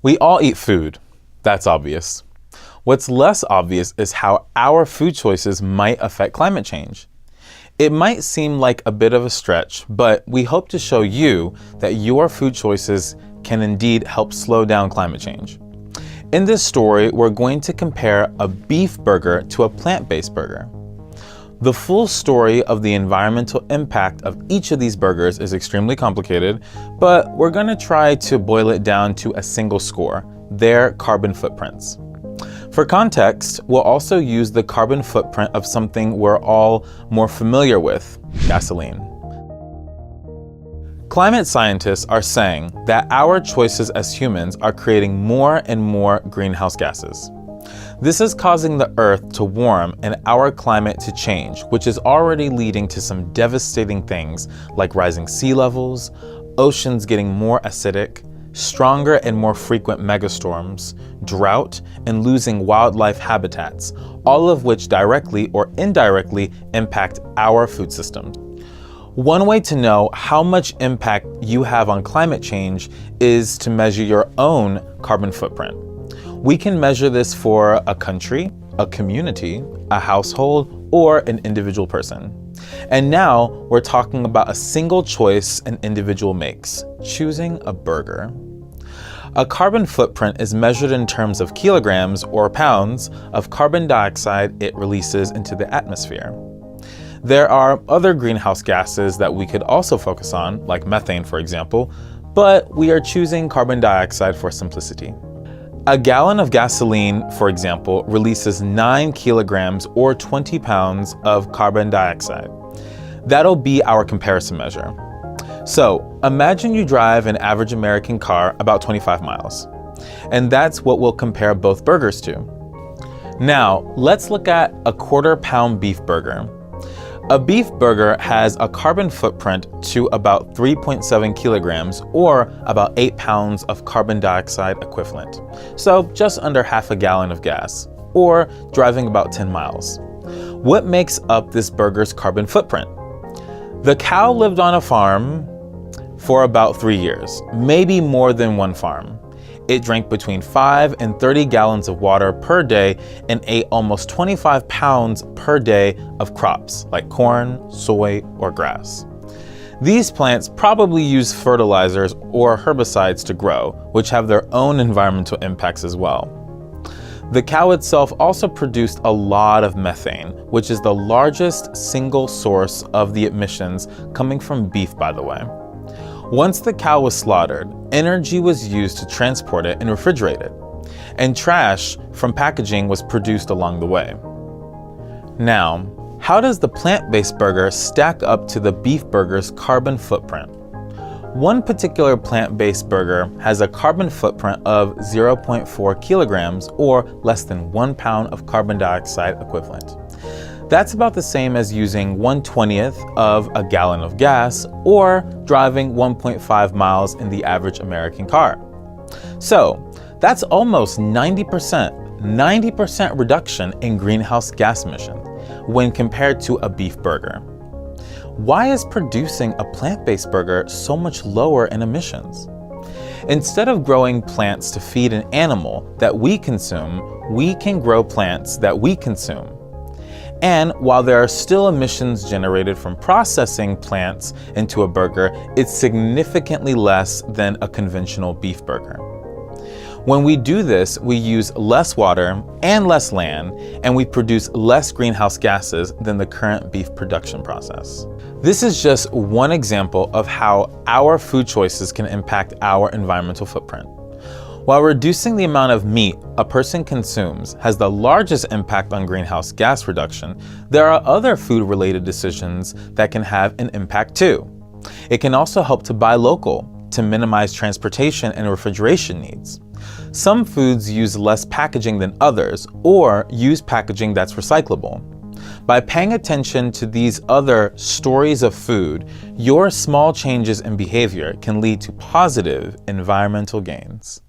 We all eat food. That's obvious. What's less obvious is how our food choices might affect climate change. It might seem like a bit of a stretch, but we hope to show you that your food choices can indeed help slow down climate change. In this story, we're going to compare a beef burger to a plant-based burger. The full story of the environmental impact of each of these burgers is extremely complicated, but we're going to try to boil it down to a single score: their carbon footprints. For context, we'll also use the carbon footprint of something we're all more familiar with: gasoline. Climate scientists are saying that our choices as humans are creating more and more greenhouse gases. This is causing the Earth to warm and our climate to change, which is already leading to some devastating things like rising sea levels, oceans getting more acidic, stronger and more frequent megastorms, drought, and losing wildlife habitats, all of which directly or indirectly impact our food systems. One way to know how much impact you have on climate change is to measure your own carbon footprint. We can measure this for a country, a community, a household, or an individual person. And now we're talking about a single choice an individual makes: choosing a burger. A carbon footprint is measured in terms of kilograms or pounds of carbon dioxide it releases into the atmosphere. There are other greenhouse gases that we could also focus on, like methane, for example, but we are choosing carbon dioxide for simplicity. A gallon of gasoline, for example, releases 9 kilograms or 20 pounds of carbon dioxide. That'll be our comparison measure. So imagine you drive an average American car about 25 miles, and that's what we'll compare both burgers to. Now, let's look at a quarter-pound beef burger. A beef burger has a carbon footprint to about 3.7 kilograms or about 8 pounds of carbon dioxide equivalent. So just under half a gallon of gas, or driving about 10 miles. What makes up this burger's carbon footprint? The cow lived on a farm for about 3 years, maybe more than one farm. It drank between 5 and 30 gallons of water per day and ate almost 25 pounds per day of crops like corn, soy, or grass. These plants probably use fertilizers or herbicides to grow, which have their own environmental impacts as well. The cow itself also produced a lot of methane, which is the largest single source of the emissions coming from beef, by the way. Once the cow was slaughtered, energy was used to transport it and refrigerate it, and trash from packaging was produced along the way. Now, how does the plant-based burger stack up to the beef burger's carbon footprint? One particular plant-based burger has a carbon footprint of 0.4 kilograms or less than 1 pound of carbon dioxide equivalent. That's about the same as using 1/20th of a gallon of gas or driving 1.5 miles in the average American car. So that's almost 90% reduction in greenhouse gas emissions when compared to a beef burger. Why is producing a plant-based burger so much lower in emissions? Instead of growing plants to feed an animal that we consume, we can grow plants that we consume. And while there are still emissions generated from processing plants into a burger, it's significantly less than a conventional beef burger. When we do this, we use less water and less land, and we produce less greenhouse gases than the current beef production process. This is just one example of how our food choices can impact our environmental footprint. While reducing the amount of meat a person consumes has the largest impact on greenhouse gas reduction, there are other food-related decisions that can have an impact too. It can also help to buy local, to minimize transportation and refrigeration needs. Some foods use less packaging than others, or use packaging that's recyclable. By paying attention to these other stories of food, your small changes in behavior can lead to positive environmental gains.